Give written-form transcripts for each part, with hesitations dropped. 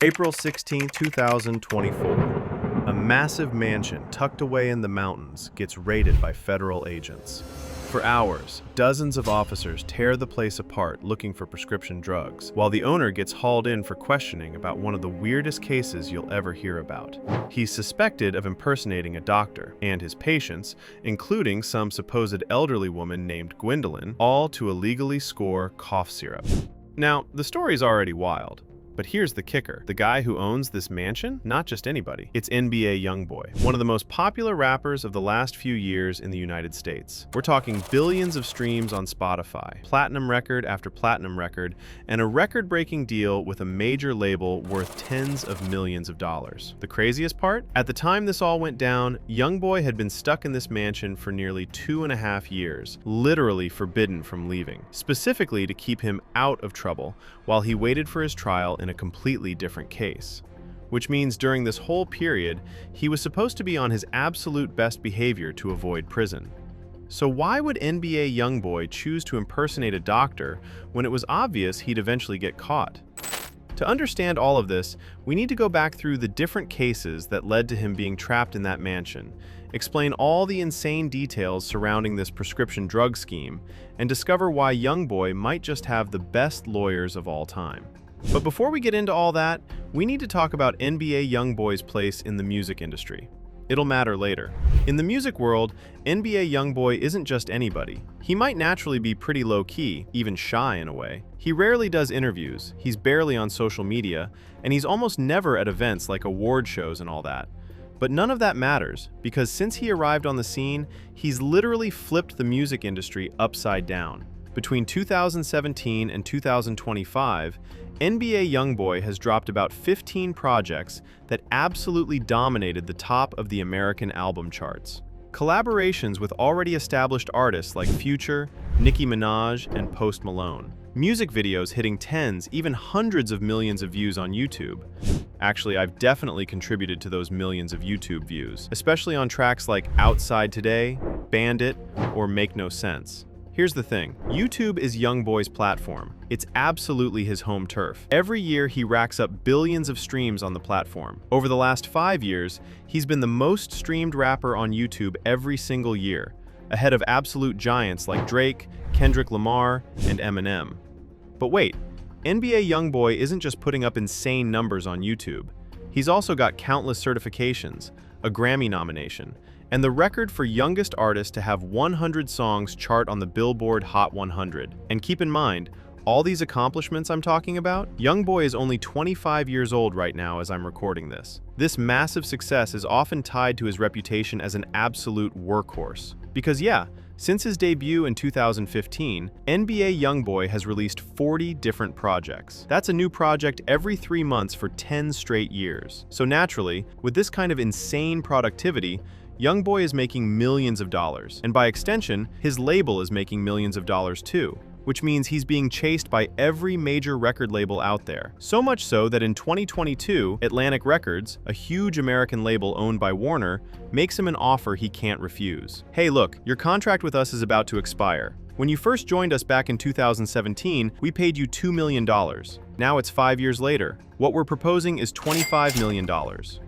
April 16, 2024. A massive mansion tucked away in the mountains gets raided by federal agents. For hours, dozens of officers tear the place apart looking for prescription drugs, while the owner gets hauled in for questioning about one of the weirdest cases you'll ever hear about. He's suspected of impersonating a doctor and his patients, including some supposed elderly woman named Gwendolyn, all to illegally score cough syrup. Now, the story's already wild. But here's the kicker. The guy who owns this mansion? Not just anybody. It's NBA YoungBoy, one of the most popular rappers of the last few years in the United States. We're talking billions of streams on Spotify, platinum record after platinum record, and a record-breaking deal with a major label worth tens of millions of dollars. The craziest part? At the time this all went down, YoungBoy had been stuck in this mansion for nearly 2.5 years, literally forbidden from leaving, specifically to keep him out of trouble while he waited for his trial in a completely different case. Which means during this whole period, he was supposed to be on his absolute best behavior to avoid prison. So why would NBA YoungBoy choose to impersonate a doctor when it was obvious he'd eventually get caught? To understand all of this, we need to go back through the different cases that led to him being trapped in that mansion, explain all the insane details surrounding this prescription drug scheme, and discover why YoungBoy might just have the best lawyers of all time. But before we get into all that, we need to talk about NBA YoungBoy's place in the music industry. It'll matter later. In the music world, NBA YoungBoy isn't just anybody. He might naturally be pretty low-key, even shy in a way. He rarely does interviews, he's barely on social media, and he's almost never at events like award shows and all that. But none of that matters, because since he arrived on the scene, he's literally flipped the music industry upside down. Between 2017 and 2025, NBA YoungBoy has dropped about 15 projects that absolutely dominated the top of the American album charts. Collaborations with already established artists like Future, Nicki Minaj, and Post Malone. Music videos hitting tens, even hundreds of millions of views on YouTube. Actually, I've definitely contributed to those millions of YouTube views, especially on tracks like Outside Today, Bandit, or Make No Sense. Here's the thing, YouTube is YoungBoy's platform. It's absolutely his home turf. Every year he racks up billions of streams on the platform. Over the last 5 years, he's been the most streamed rapper on YouTube every single year, ahead of absolute giants like Drake, Kendrick Lamar, and Eminem. But wait, NBA YoungBoy isn't just putting up insane numbers on YouTube. He's also got countless certifications, a Grammy nomination, and the record for youngest artist to have 100 songs chart on the Billboard Hot 100. And keep in mind, all these accomplishments I'm talking about, YoungBoy is only 25 years old right now as I'm recording this. This massive success is often tied to his reputation as an absolute workhorse. Because yeah, since his debut in 2015, NBA YoungBoy has released 40 different projects. That's a new project every 3 months for 10 straight years. So naturally, with this kind of insane productivity, YoungBoy is making millions of dollars, and by extension, his label is making millions of dollars too, which means he's being chased by every major record label out there. So much so that in 2022, Atlantic Records, a huge American label owned by Warner, makes him an offer he can't refuse. Hey look, your contract with us is about to expire. When you first joined us back in 2017, we paid you $2 million. Now it's 5 years later. What we're proposing is $25 million.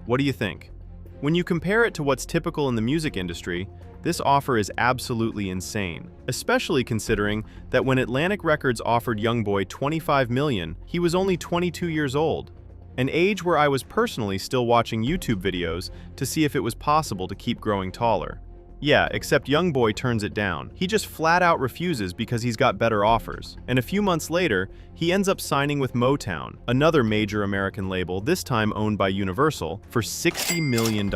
What do you think? When you compare it to what's typical in the music industry, this offer is absolutely insane, especially considering that when Atlantic Records offered YoungBoy $25 million, he was only 22 years old, an age where I was personally still watching YouTube videos to see if it was possible to keep growing taller. Yeah, except YoungBoy turns it down. He just flat out refuses because he's got better offers. And a few months later, he ends up signing with Motown, another major American label, this time owned by Universal, for $60 million.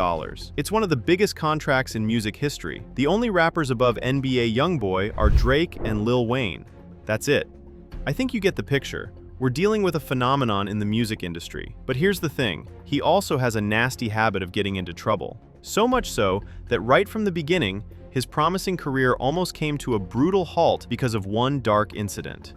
It's one of the biggest contracts in music history. The only rappers above NBA YoungBoy are Drake and Lil Wayne. That's it. I think you get the picture. We're dealing with a phenomenon in the music industry. But here's the thing, he also has a nasty habit of getting into trouble. So much so that right from the beginning, his promising career almost came to a brutal halt because of one dark incident.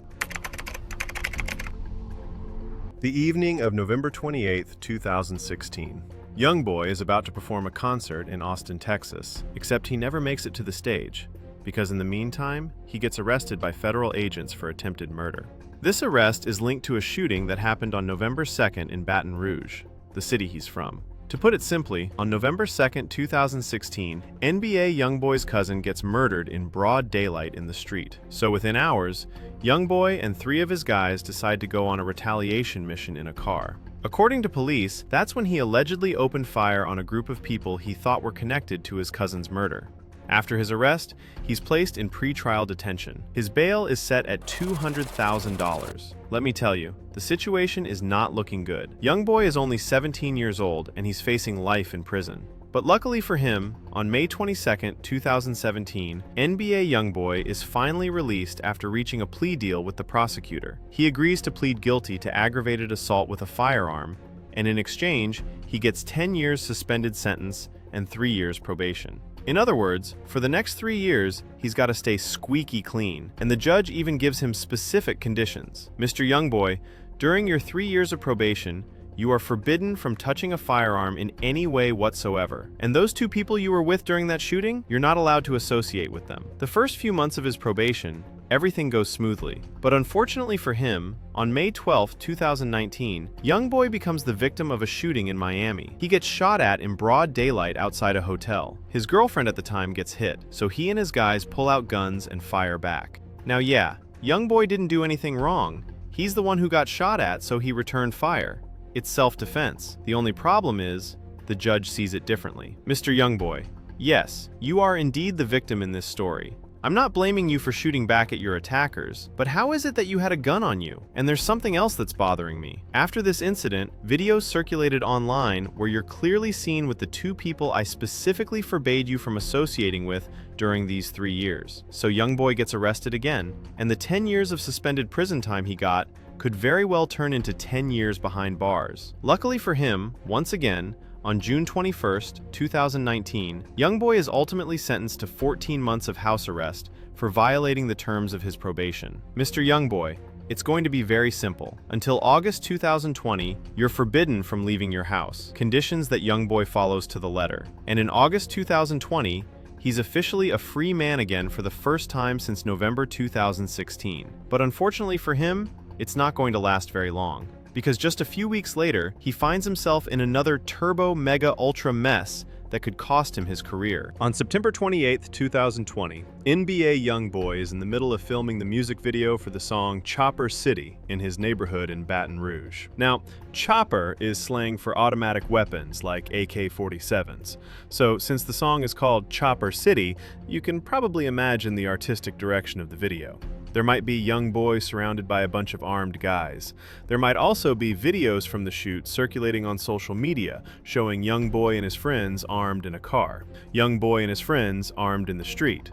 The evening of November 28, 2016. YoungBoy is about to perform a concert in Austin, Texas, except he never makes it to the stage, because in the meantime, he gets arrested by federal agents for attempted murder. This arrest is linked to a shooting that happened on November 2nd in Baton Rouge, the city he's from. To put it simply, on November 2nd, 2016, NBA YoungBoy's cousin gets murdered in broad daylight in the street. So within hours, YoungBoy and 3 of his guys decide to go on a retaliation mission in a car. According to police, that's when he allegedly opened fire on a group of people he thought were connected to his cousin's murder. After his arrest, he's placed in pre-trial detention. His bail is set at $200,000. Let me tell you, the situation is not looking good. YoungBoy is only 17 years old and he's facing life in prison. But luckily for him, on May 22, 2017, NBA YoungBoy is finally released after reaching a plea deal with the prosecutor. He agrees to plead guilty to aggravated assault with a firearm, and in exchange, he gets 10 years suspended sentence and 3 years probation. In other words, for the next 3 years, he's got to stay squeaky clean, and the judge even gives him specific conditions. Mr. YoungBoy, during your 3 years of probation, you are forbidden from touching a firearm in any way whatsoever. And those 2 people you were with during that shooting, you're not allowed to associate with them. The first few months of his probation, everything goes smoothly. But unfortunately for him, on May 12, 2019, YoungBoy becomes the victim of a shooting in Miami. He gets shot at in broad daylight outside a hotel. His girlfriend at the time gets hit, so he and his guys pull out guns and fire back. Now yeah, YoungBoy didn't do anything wrong. He's the one who got shot at, so he returned fire. It's self-defense. The only problem is, the judge sees it differently. Mr. YoungBoy, yes, you are indeed the victim in this story. I'm not blaming you for shooting back at your attackers, but how is it that you had a gun on you? And there's something else that's bothering me. After this incident, videos circulated online where you're clearly seen with the 2 people I specifically forbade you from associating with during these 3 years. So YoungBoy gets arrested again, and the 10 years of suspended prison time he got could very well turn into 10 years behind bars. Luckily for him, once again, on June 21, 2019, YoungBoy is ultimately sentenced to 14 months of house arrest for violating the terms of his probation. Mr. YoungBoy, it's going to be very simple. Until August 2020, you're forbidden from leaving your house, conditions that YoungBoy follows to the letter. And in August 2020, he's officially a free man again for the first time since November 2016. But unfortunately for him, it's not going to last very long, because just a few weeks later, he finds himself in another turbo mega ultra mess that could cost him his career. On September 28, 2020, NBA YoungBoy is in the middle of filming the music video for the song Chopper City in his neighborhood in Baton Rouge. Now, chopper is slang for automatic weapons like AK-47s. So since the song is called Chopper City, you can probably imagine the artistic direction of the video. There might be YoungBoy surrounded by a bunch of armed guys. There might also be videos from the shoot circulating on social media showing YoungBoy and his friends armed in a car, YoungBoy and his friends armed in the street,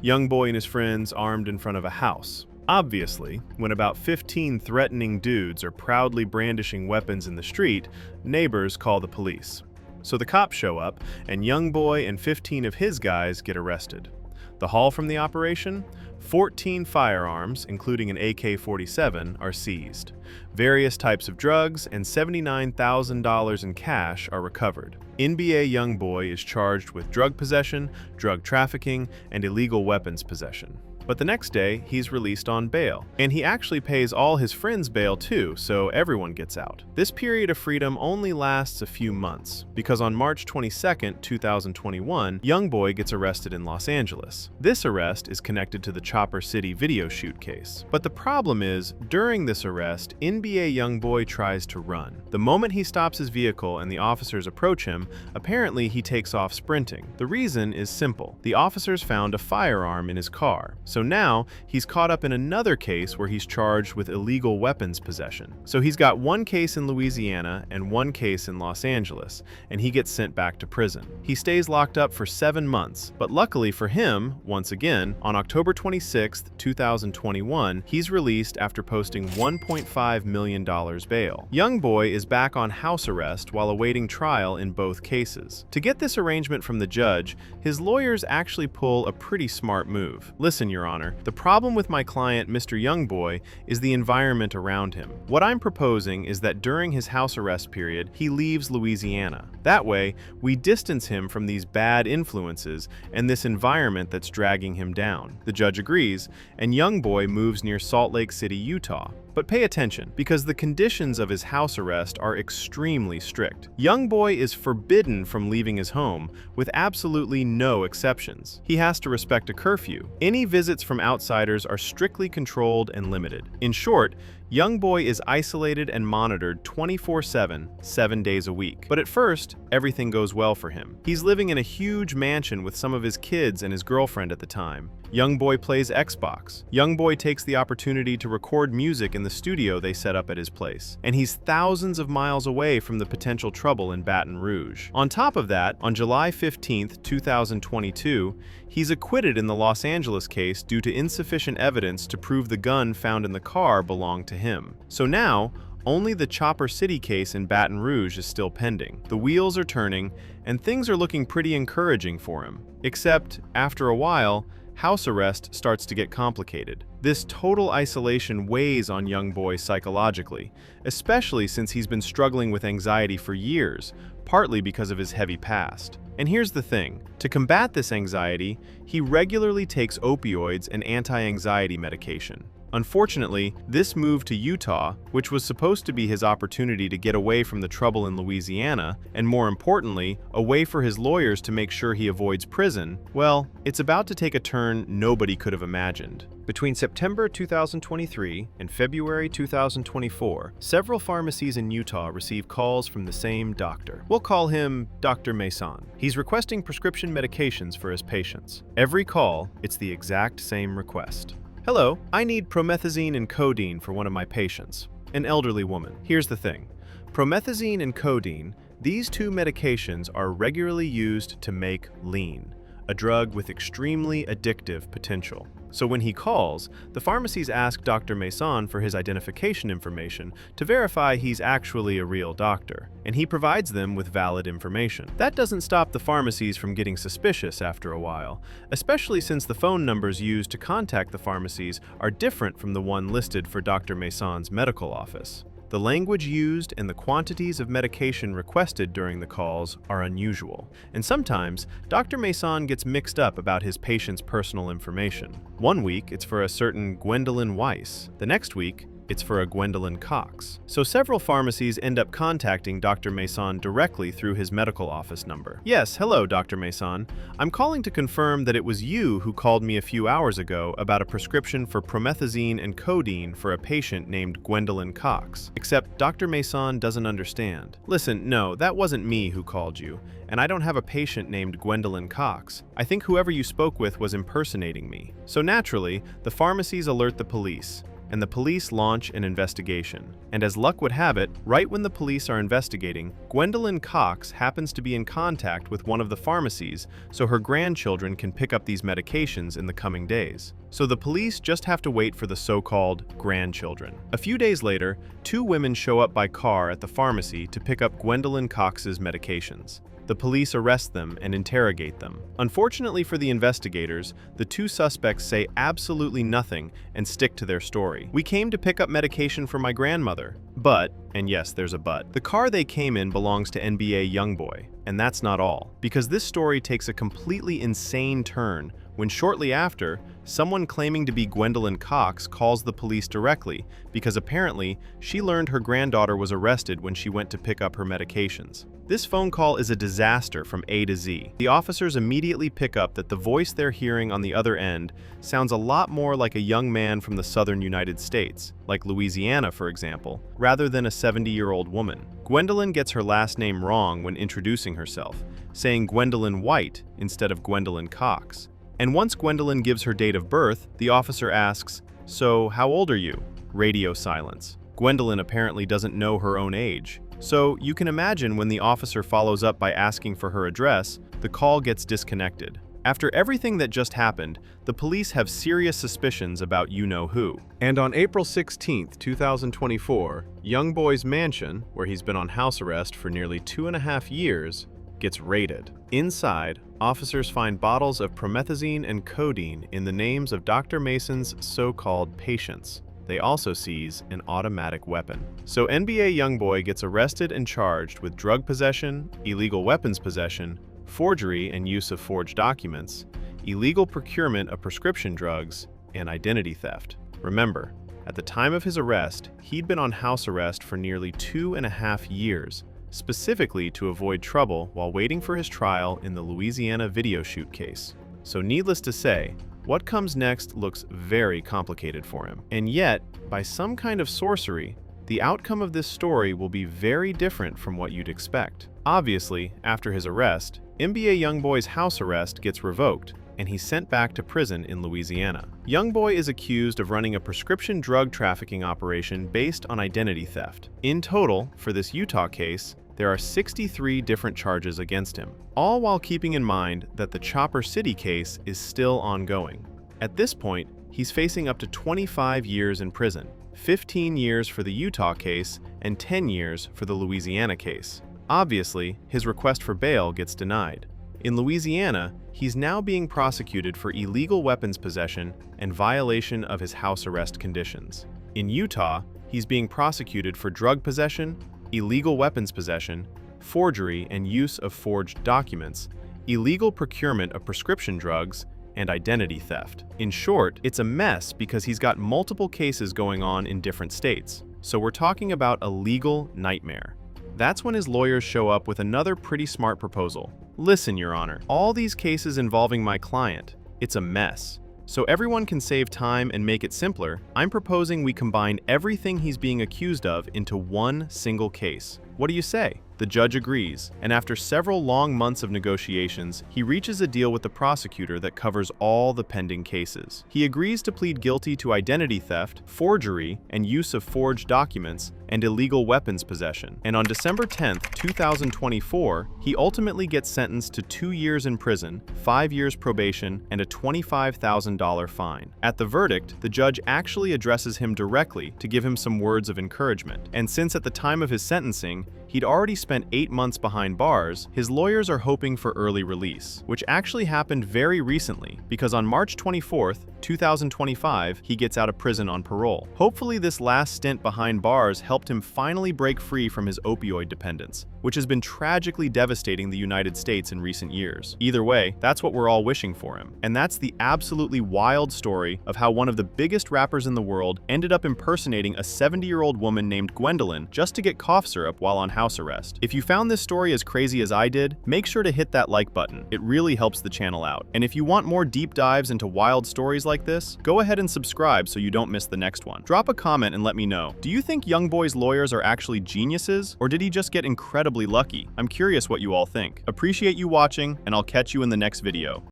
YoungBoy and his friends armed in front of a house. Obviously, when about 15 threatening dudes are proudly brandishing weapons in the street, neighbors call the police. So the cops show up, and YoungBoy and 15 of his guys get arrested. The haul from the operation? 14 firearms, including an AK-47, are seized. Various types of drugs and $79,000 in cash are recovered. NBA YoungBoy is charged with drug possession, drug trafficking, and illegal weapons possession. But the next day, he's released on bail. And he actually pays all his friends bail too, so everyone gets out. This period of freedom only lasts a few months, because on March 22, 2021, YoungBoy gets arrested in Los Angeles. This arrest is connected to the Chopper City video shoot case. But the problem is, during this arrest, NBA YoungBoy tries to run. The moment he stops his vehicle and the officers approach him, apparently he takes off sprinting. The reason is simple. The officers found a firearm in his car. So now, he's caught up in another case where he's charged with illegal weapons possession. So he's got one case in Louisiana and one case in Los Angeles, and he gets sent back to prison. He stays locked up for 7 months, but luckily for him, once again, on October 26, 2021, he's released after posting $1.5 million bail. YoungBoy is back on house arrest while awaiting trial in both cases. To get this arrangement from the judge, his lawyers actually pull a pretty smart move. Listen, Your Honor, the problem with my client, Mr. YoungBoy, is the environment around him. What I'm proposing is that during his house arrest period, he leaves Louisiana. That way, we distance him from these bad influences and this environment that's dragging him down. The judge agrees, and YoungBoy moves near Salt Lake City, Utah. But pay attention, because the conditions of his house arrest are extremely strict. YoungBoy is forbidden from leaving his home, with absolutely no exceptions. He has to respect a curfew. Any visits from outsiders are strictly controlled and limited. In short, YoungBoy is isolated and monitored 24/7, 7 days a week. But at first, everything goes well for him. He's living in a huge mansion with some of his kids and his girlfriend at the time. YoungBoy plays Xbox. YoungBoy takes the opportunity to record music in the studio they set up at his place. And he's thousands of miles away from the potential trouble in Baton Rouge. On top of that, on July 15, 2022, he's acquitted in the Los Angeles case due to insufficient evidence to prove the gun found in the car belonged to him. So now, only the Chopper City case in Baton Rouge is still pending. The wheels are turning, and things are looking pretty encouraging for him. Except, after a while, house arrest starts to get complicated. This total isolation weighs on YoungBoy psychologically, especially since he's been struggling with anxiety for years, partly because of his heavy past. And here's the thing, to combat this anxiety, he regularly takes opioids and anti-anxiety medication. Unfortunately, this move to Utah, which was supposed to be his opportunity to get away from the trouble in Louisiana, and more importantly, a way for his lawyers to make sure he avoids prison, well, it's about to take a turn nobody could have imagined. Between September 2023 and February 2024, several pharmacies in Utah receive calls from the same doctor. We'll call him Dr. Mason. He's requesting prescription medications for his patients. Every call, it's the exact same request. Hello, I need promethazine and codeine for one of my patients, an elderly woman. Here's the thing. Promethazine and codeine, these two medications are regularly used to make lean, a drug with extremely addictive potential. So when he calls, the pharmacies ask Dr. Mason for his identification information to verify he's actually a real doctor, and he provides them with valid information. That doesn't stop the pharmacies from getting suspicious after a while, especially since the phone numbers used to contact the pharmacies are different from the one listed for Dr. Mason's medical office. The language used and the quantities of medication requested during the calls are unusual, and sometimes Dr. Mason gets mixed up about his patient's personal information. One week, it's for a certain Gwendolyn Weiss. The next week, it's for a Gwendolyn Cox. So several pharmacies end up contacting Dr. Mason directly through his medical office number. Yes, hello, Dr. Mason. I'm calling to confirm that it was you who called me a few hours ago about a prescription for promethazine and codeine for a patient named Gwendolyn Cox. Except Dr. Mason doesn't understand. Listen, no, that wasn't me who called you, and I don't have a patient named Gwendolyn Cox. I think whoever you spoke with was impersonating me. So naturally, the pharmacies alert the police, and the police launch an investigation. And as luck would have it, right when the police are investigating, Gwendolyn Cox happens to be in contact with one of the pharmacies so her grandchildren can pick up these medications in the coming days. So the police just have to wait for the so-called grandchildren. A few days later, two women show up by car at the pharmacy to pick up Gwendolyn Cox's medications. The police arrest them and interrogate them. Unfortunately for the investigators, the two suspects say absolutely nothing and stick to their story. We came to pick up medication for my grandmother. But, and yes, there's a but, the car they came in belongs to NBA YoungBoy. And that's not all, because this story takes a completely insane turn when shortly after, someone claiming to be Gwendolyn Cox calls the police directly because apparently she learned her granddaughter was arrested when she went to pick up her medications. This phone call is a disaster from A to Z. The officers immediately pick up that the voice they're hearing on the other end sounds a lot more like a young man from the southern United States, like Louisiana for example, rather than a 70-year-old woman. Gwendolyn gets her last name wrong when introducing herself, saying Gwendolyn White instead of Gwendolyn Cox. And once Gwendolyn gives her date of birth, the officer asks, "So, how old are you?" Radio silence. Gwendolyn apparently doesn't know her own age. So, you can imagine when the officer follows up by asking for her address, the call gets disconnected. After everything that just happened, the police have serious suspicions about you-know-who. And on April 16, 2024, YoungBoy's mansion, where he's been on house arrest for nearly 2.5 years, gets raided. Inside, officers find bottles of promethazine and codeine in the names of Dr. Mason's so-called patients. They also seize an automatic weapon. So NBA YoungBoy gets arrested and charged with drug possession, illegal weapons possession, forgery and use of forged documents, illegal procurement of prescription drugs, and identity theft. Remember, At the time of his arrest, he'd been on house arrest for nearly 2.5 years, specifically to avoid trouble while waiting for his trial in the Louisiana video shoot case. So needless to say, what comes next looks very complicated for him. And yet, by some kind of sorcery, the outcome of this story will be very different from what you'd expect. Obviously, after his arrest, NBA YoungBoy's house arrest gets revoked, and he's sent back to prison in Louisiana. YoungBoy is accused of running a prescription drug trafficking operation based on identity theft. In total, for this Utah case, there are 63 different charges against him, all while keeping in mind that the Chopper City case is still ongoing. At this point, he's facing up to 25 years in prison, 15 years for the Utah case and 10 years for the Louisiana case. Obviously, his request for bail gets denied. In Louisiana, he's now being prosecuted for illegal weapons possession and violation of his house arrest conditions. In Utah, he's being prosecuted for drug possession, illegal weapons possession, forgery and use of forged documents, illegal procurement of prescription drugs, and identity theft. In short, it's a mess because he's got multiple cases going on in different states. So we're talking about a legal nightmare. That's when his lawyers show up with another pretty smart proposal. Listen, Your Honor, all these cases involving my client, it's a mess. So everyone can save time and make it simpler, I'm proposing we combine everything he's being accused of into one single case. What do you say? The judge agrees, and after several long months of negotiations, he reaches a deal with the prosecutor that covers all the pending cases. He agrees to plead guilty to identity theft, forgery, and use of forged documents, and illegal weapons possession. And on December 10, 2024, he ultimately gets sentenced to 2 years in prison, 5 years probation, and a $25,000 fine. At the verdict, the judge actually addresses him directly to give him some words of encouragement. And since at the time of his sentencing, he'd already spent 8 months behind bars, his lawyers are hoping for early release, which actually happened very recently, because on March 24, 2025, he gets out of prison on parole. Hopefully this last stint behind bars helped him finally break free from his opioid dependence, which has been tragically devastating the United States in recent years. Either way, that's what we're all wishing for him. And that's the absolutely wild story of how one of the biggest rappers in the world ended up impersonating a 70-year-old woman named Gwendolyn just to get cough syrup while on house arrest. If you found this story as crazy as I did, make sure to hit that like button. It really helps the channel out. And if you want more deep dives into wild stories like this, go ahead and subscribe so you don't miss the next one. Drop a comment and let me know. Do you think YoungBoy's lawyers are actually geniuses, or did he just get incredibly lucky? I'm curious what you all think. Appreciate you watching, and I'll catch you in the next video.